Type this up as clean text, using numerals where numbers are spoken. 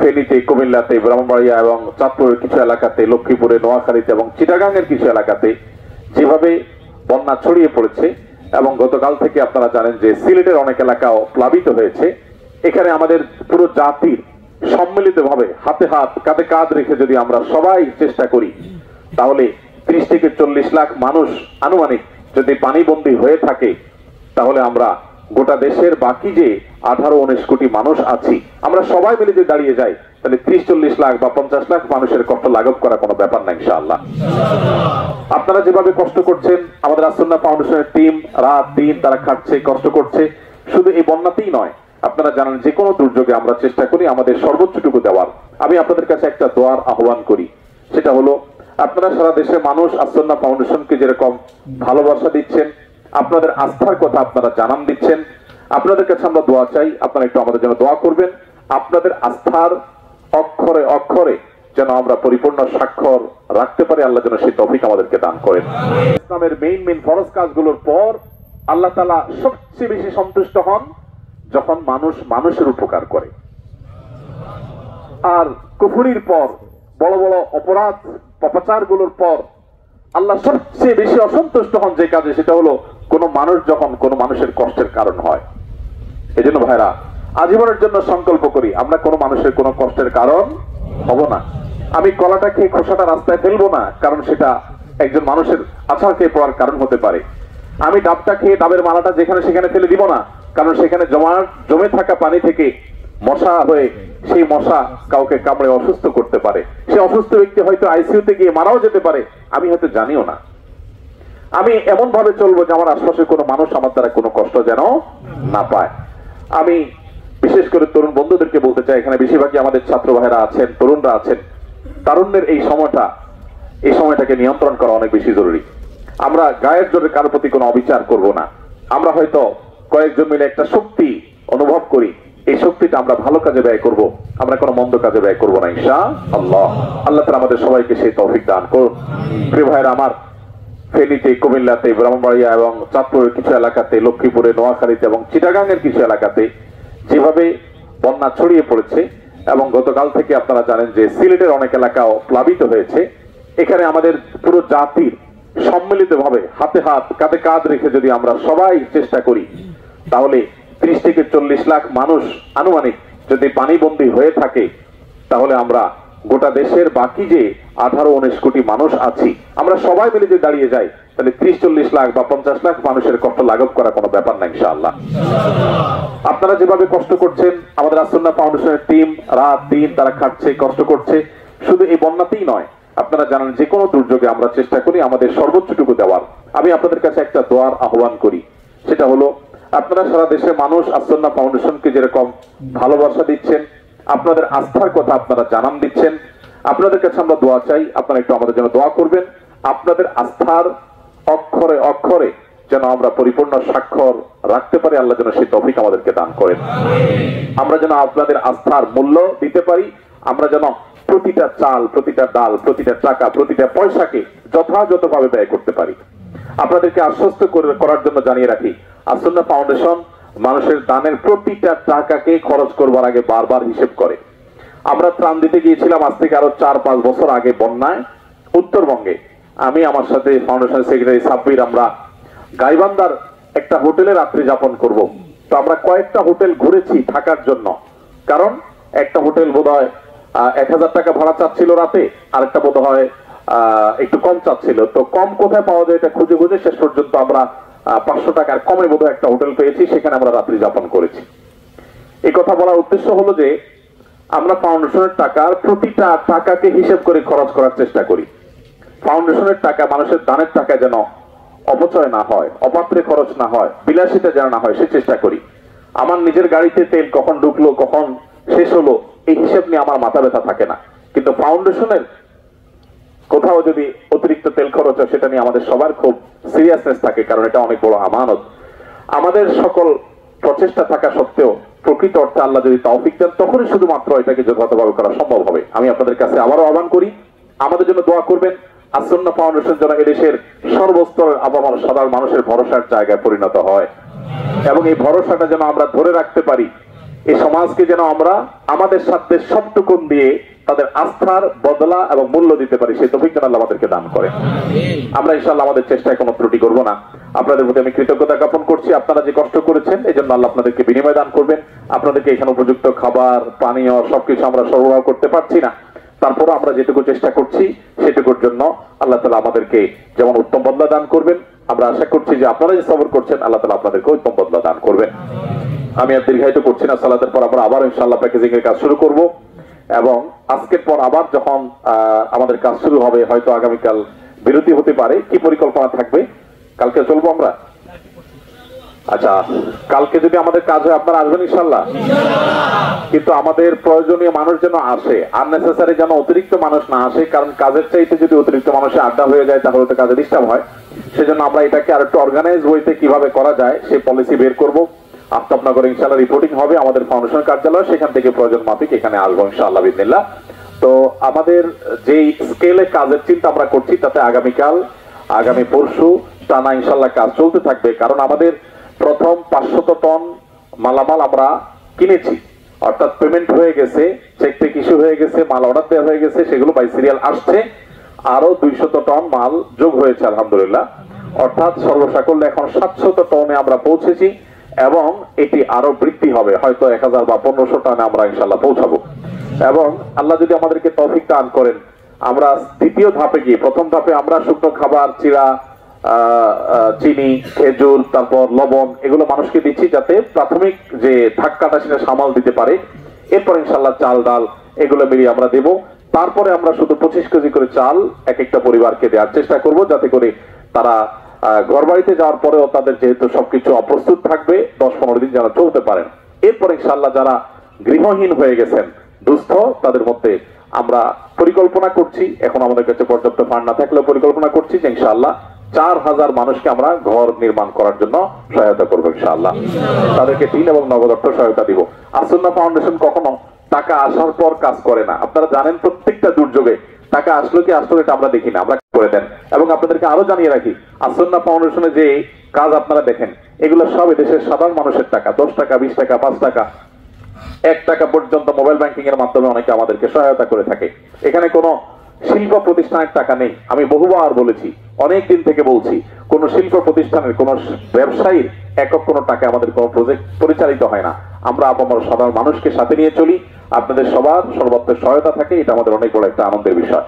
ফেনীতে, কুমিল্লাতে, ব্রাহ্মণবাড়িয়া এবং চাঁদপুরের কিছু এলাকাতে, লক্ষ্মীপুরে, নোয়াখালীতে এবং চিটাগাংয়ের কিছু এলাকাতে যেভাবে বন্যা ছড়িয়ে পড়েছে এবং গতকাল থেকে আপনারা জানেন যে সিলেটের অনেক এলাকাও প্লাবিত হয়েছে। এখানে আমাদের পুরো জাতির সম্মিলিতভাবে হাতে হাত কাঁধে কাঁধ রেখে যদি আমরা সবাই চেষ্টা করি, তাহলে 30 থেকে 40 লাখ মানুষ আনুমানিক যদি পানিবন্দী হয়ে থাকে, তাহলে আমরা গোটা দেশের বাকি যে 18-19 কোটি মানুষ আছি, আমরা সবাই মিলে যদি দাঁড়িয়ে যাই, তাহলে 30-40 লাখ বা 50 লাখ মানুষের কষ্ট লাঘব করা কোনো ব্যাপার না ইনশাআল্লাহ। আপনারা যেভাবে কষ্ট করছেন, আমাদের আসুন্নাহ ফাউন্ডেশনের টিম রাত দিন তারা খাটছে, কষ্ট করছে, শুধু এই বন্যাতেই নয়, আপনারা জানেন যে কোনো দুর্যোগে আমরা চেষ্টা করি আমাদের সর্বোচ্চটুকু দেওয়ার। আমি আপনাদের কাছে একটা দোয়ার আহ্বান করি, সেটা হলো আপনারা সারা দেশের মানুষ আসুন্নাহ ফাউন্ডেশনকে যেরকম ভালোবাসা দিচ্ছেন, আপনাদের আস্থার কথা আপনারা জানান দিচ্ছেন, আপনাদের কাছে আমরা দোয়া চাই, আপনারা একটু আমাদের জন্য দোয়া করবেন। আপনাদের আস্থার অক্ষরে অক্ষরে যেন আমরা পরিপূর্ণ স্বাক্ষর রাখতে পারি, আল্লাহ যেন সেই তৌফিক আমাদেরকে দান করেন। ইসলামের মেইন ফরজ কাজগুলোর পর আল্লাহ তাআলা সবচেয়ে বেশি সন্তুষ্ট হন যখন মানুষ মানুষের উপকার করে। আর কুফরির পর, বড় বড় অপরাধ পাপাচারগুলোর পর আল্লাহ সবচেয়ে বেশি অসন্তুষ্ট হন যে কাজে, সেটা হলো কোন মানুষ যখন কোন মানুষের কষ্টের কারণ হয়। এই জন্য ভাইরা, আজীবনের জন্য সংকল্প করি আমরা কোন মানুষের কোন কষ্টের কারণ হব না। আমি কলাটা খেয়ে খোসাটা রাস্তায় ফেলবো না, কারণ সেটা একজন মানুষের আছাড় খেয়ে পড়ার কারণ হতে পারে। আমি ডাবটা খেয়ে ডাবের মালাটা যেখানে সেখানে ফেলে দিব না, কারণ সেখানে জমে থাকা পানি থেকে মশা হয়ে সেই মশা কাউকে কামড়ে অসুস্থ করতে পারে। সে অসুস্থ ব্যক্তি হয়তো আইসিইউতে গিয়ে মারাও যেতে পারে, আমি হয়তো জানিও না। আমি এমন ভাবে চলবো যে আমার আশপাশে কোনো মানুষ আমার দ্বারা কোনো কষ্ট যেন না পায়। আমি বিশেষ করে তরুণ বন্ধুদেরকে বলতে চাই, এখানে বেশিরভাগই আমাদের ছাত্র ভাইরা আছেন, তরুণরা আছেন, তারুণ্যের এই সময়টাকে নিয়ন্ত্রণ করা অনেক বেশি জরুরি। আমরা গায়ের জোরে কারোর প্রতি কোনো অবিচার করব না। আমরা হয়তো কয়েকজন মিলে একটা শক্তি অনুভব করি, এই শক্তিটা আমরা ভালো কাজে ব্যয় করব, আমরা কোনো মন্দ কাজে ব্যয় করব না ইনশাআল্লাহ। আল্লাহ তাআলা আমাদের সবাইকে সেই তৌফিক দান করুন। প্রিয় ভাইরা আমার, ফেনীতে, কুমিল্লাতে, ব্রাহ্মণবাড়িয়া এবং চাঁদপুরের কিছু এলাকাতে, লক্ষ্মীপুরে, নোয়াখালীতে এবং চিটাগাংয়ের কিছু এলাকাতে যেভাবে বন্যা ছড়িয়ে পড়েছে এবং গতকাল থেকে আপনারা জানেন যে সিলেটের অনেক এলাকাও প্লাবিত হয়েছে। এখানে আমাদের পুরো জাতির সম্মিলিতভাবে হাতে হাত কাঁধে কাঁধ রেখে যদি আমরা সবাই চেষ্টা করি, তাহলে 30 থেকে 40 লাখ মানুষ আনুমানিক যদি পানিবন্দী হয়ে থাকে, তাহলে আমরা গোটা দেশের বাকি যে 18-19 কোটি মানুষ আছি, আমরা সবাই মিলে যদি দাঁড়িয়ে যাই, তাহলে 30-40 লাখ বা 50 লাখ মানুষের কষ্ট লাঘব করা কোনো ব্যাপার না ইনশাআল্লাহ। আপনারা যেভাবে কষ্ট করছেন, আমাদের আসুন্নাহ ফাউন্ডেশনের টিম রাত দিন তারা খাটছে, কষ্ট করছে, শুধু এই বন্যাতেই নয়, আপনারা জানেন যে কোনো দুর্যোগে আমরা চেষ্টা করি আমাদের সর্বোচ্চটুকু দেওয়ার। আমি আপনাদের কাছে একটা দোয়ার আহ্বান করি, সেটা হলো আপনারা সারা দেশের মানুষ আসুন্নাহ ফাউন্ডেশনকে যেরকম ভালোবাসা দিচ্ছেন, আপনাদের আস্থার কথা আপনারা জানান দিচ্ছেন, আপনাদের কাছে আমরা দোয়া চাই, আপনারা একটু আমাদের জন্য দোয়া করবেন। আপনাদের আস্থার অক্ষরে অক্ষরে যেন আমরা পরিপূর্ণ স্বাক্ষর রাখতে পারি, আল্লাহ যেন সেই তৌফিক আমাদেরকে দান করেন। আমরা যেন আপনাদের আস্থার মূল্য দিতে পারি, আমরা যেন প্রতিটা চাল, প্রতিটা ডাল, প্রতিটা টাকা, প্রতিটা পয়সাকে যথাযথভাবে ব্যয় করতে পারি। আপনাদেরকে আশ্বস্ত করার জন্য জানিয়ে রাখি, আসুন্নাহ ফাউন্ডেশন মানুষের দানের প্রতিটা টাকাকে খরচ করবার আগে বারবার হিসেব করে। আমরা ত্রাণ দিতে গিয়েছিলাম আজ থেকে আরো 4-5 বছর আগে বন্যায় উত্তরবঙ্গে। আমি আমার সাথে ফাউন্ডেশন সেক্রেটারি সাব্বির, আমরা গাইবান্ধার একটা হোটেলে রাত্রি যাপন করব। তো আমরা কয়েকটা হোটেল ঘুরেছি থাকার জন্য, কারণ একটা হোটেল বোধহয় 1000 টাকা ভাড়া চাচ্ছিল রাতে, আরেকটা বোধহয় একটু কম চাচ্ছিল। তো কম কোথায় পাওয়া যায় এটা খুঁজে খুঁজে শেষ পর্যন্ত আমরা 500 টাকার কমে বোধহয় একটা হোটেল পেয়েছি, সেখানে আমরা রাত্রি যাপন করেছি। এই কথা বলার উদ্দেশ্য হলো যে আমরা ফাউন্ডেশনের টাকার প্রতিটা টাকাকে হিসেব করে খরচ করার চেষ্টা করি। ফাউন্ডেশনের টাকা, মানুষের দানের টাকা যেন অপচয় না হয়, অপাত্রে খরচ না হয়, বিলাসিতা যেন না হয়, সে চেষ্টা করি। আমার নিজের গাড়িতে তেল কখন ঢুকলো, কখন শেষ হলো, এই হিসেব নিয়ে আমার মাথা ব্যথা থাকে না। কিন্তু ফাউন্ডেশনের কোথাও যদি অতিরিক্ত তেল খরচ হয়, সেটা নিয়ে আমাদের সবার খুব সিরিয়াসনেস থাকে, কারণ এটা অনেক বড় আমানত। আমাদের সকল প্রচেষ্টা থাকা সত্ত্বেও প্রকৃত অর্থে আল্লাহ যদি তৌফিক দেন, তখনই শুধুমাত্র এটাকে যথাযথভাবে করা সম্ভব হবে। আমি আপনাদের কাছে আবারও আহ্বান করি, আমাদের জন্য দোয়া করবেন। আসুন্নাহ ফাউন্ডেশন যেন এদেশের সর্বস্তরের আবহাওয়ার সাধারণ মানুষের ভরসার জায়গায় পরিণত হয় এবং এই ভরসাটা যেন আমরা ধরে রাখতে পারি এই সমাজকে যেন আমরা আমাদের সাথে সবটুকুন দিয়ে তাদের আস্থার বদলা এবং মূল্য দিতে পারি, সেই তৌফিক যেন আল্লাহ আমাদেরকে দান করে। আমরা ইনশাআল্লাহ আমাদের চেষ্টায় কোনো ত্রুটি করব না। আপনাদের প্রতি আমি কৃতজ্ঞতা জ্ঞাপন করছি। আপনারা যে কষ্ট করেছেন এই জন্য আল্লাহ আপনাদেরকে বিনিময় দান করবেন। আপনাদেরকে এখানে উপযুক্ত খাবার পানীয় সবকিছু আমরা সরবরাহ করতে পারছি না, তারপরও আমরা যেটুকু চেষ্টা করছি সেটুকুর জন্য আল্লাহ তাআলা আমাদেরকে যেমন উত্তম বদলা দান করবেন, আমরা আশা করছি যে আপনারা যে সবর করছেন আল্লাহ তাআলা আপনাদেরকে উত্তম বদলা দান করবেন। আমি আর দীর্ঘায়িত করছি না। সালাতের পর আমরা আবার ইনশাআল্লাহ প্যাকেজিং এর কাজ শুরু করব এবং আজকের পর আবার যখন আমাদের কাজ শুরু হবে, হয়তো আগামীকাল বিরতি হতে পারে। কি পরিকল্পনা থাকবে? কালকে চলবো আমরা? আচ্ছা, কালকে যদি আমাদের কাজ হয় আপনারা আসবেন ইনশাআল্লাহ? কিন্তু আমাদের প্রয়োজনীয় মানুষ যেন আসে, আননেসেসারি যেন অতিরিক্ত মানুষ না আসে, কারণ কাজের চাইতে যদি অতিরিক্ত মানুষের আড্ডা হয়ে যায় তাহলে তো কাজে ডিস্টার্ব হয়। সেজন্য আমরা এটাকে আর একটু অর্গানাইজ ওয়েতে কিভাবে করা যায় সেই পলিসি বের করব। আফতাবনগরে ইনশাআল্লাহ রিপোর্টিং হবে আমাদের ফাউন্ডেশন কার্যালয়, সেখান থেকে প্রয়োজন মাফিক এখানে আসবো ইনশাআল্লাহ বিসমিল্লাহ। তো আমাদের যেই স্কেলে কাজের চিন্তা আমরা করছি তাতে আগামীকাল আগামী পরশু টানা ইনশাআল্লাহ কাজ চলতে থাকবে। কারণ আমাদের প্রথম 500 টন মালামাল আমরা কিনেছি, অর্থাৎ পেমেন্ট হয়ে গেছে, চেক টেক ইস্যু হয়ে গেছে, মাল অর্ডার দেওয়া হয়ে গেছে, সেগুলো বাই সিরিয়াল আসছে। আরো 200 টন মাল যোগ হয়েছে আলহামদুলিল্লাহ, অর্থাৎ সর্বসাকুল্যে এখন 700 টনে আমরা পৌঁছেছি এবং এটি আরো বৃদ্ধি হবে, হয়তো 1000 বা 1500 টনে আমরা ইনশাআল্লাহ পৌঁছাবো। এবং আল্লাহ যদি আমাদেরকে তৌফিক দান করেন, আমরা দ্বিতীয় ধাপে গিয়ে, প্রথম ধাপে আমরা শুকনো খাবার, চিড়া, চিনি, খেজুর, তারপর লবণ, এগুলো মানুষকে দিচ্ছি যাতে প্রাথমিক যে ধাক্কাটা সেটা সামাল দিতে পারে। এরপর ইনশাআল্লাহ চাল ডাল এগুলো মিলিয়ে আমরা দেব। তারপরে আমরা শুধু 25 কেজি করে চাল এক একটা পরিবারকে দেওয়ার চেষ্টা করব, যাতে করে তারা ঘর বাড়িতে যাওয়ার পরেও তাদের যেহেতু সবকিছু অপ্রস্তুত থাকবে 10-15 দিন যেন চলতে পারেন। এরপর ইনশাআল্লাহ যারা গৃহহীন হয়ে গেছেন, দুস্থ, তাদের মধ্যে আমরা পরিকল্পনা করছি, এখন আমাদের কাছে পর্যাপ্ত ফান্ড না থাকলেও পরিকল্পনা করছি যে ইনশাআল্লাহ 4000 মানুষকে আমরা ঘর নির্মাণ করার জন্য সহায়তা করবো ইনশাআল্লাহ। তাদেরকে ঋণ এবং নগদ অর্থ সহায়তা দিব। আসুন্নাহ ফাউন্ডেশন কখনো টাকা আসার পর কাজ করে না। আপনারা জানেন প্রত্যেকটা দুর্যোগে টাকা আসলো কি আসলো এটা আমরা দেখি না, আমরা করে দেন। এবং আপনাদেরকে আরো জানিয়ে রাখি, আসুন্নাহ ফাউন্ডেশনের যে কাজ আপনারা দেখেন এগুলো সব দেশের সাধারণ মানুষের টাকা। 10 টাকা, 20 টাকা, 5 টাকা, 1 টাকা পর্যন্ত মোবাইল ব্যাংকিং এর মাধ্যমে অনেকে আমাদেরকে সহায়তা করে থাকে। এখানে কোনো শিল্প প্রতিষ্ঠানের টাকা নেই। আমি বহুবার বলেছি, অনেক দিন থেকে বলছি, কোন শিল্প প্রতিষ্ঠানের, কোন ব্যবসায়ীর একক কোনো টাকা আমাদের কোন প্রজেক্ট পরিচালিত হয় না। আমরা আপনার সাধারণ মানুষকে সাথে নিয়ে চলি, আপনাদের সবার সর্বাত্মক সহায়তা থাকে, এটা আমাদের অনেক বড় একটা আনন্দের বিষয়।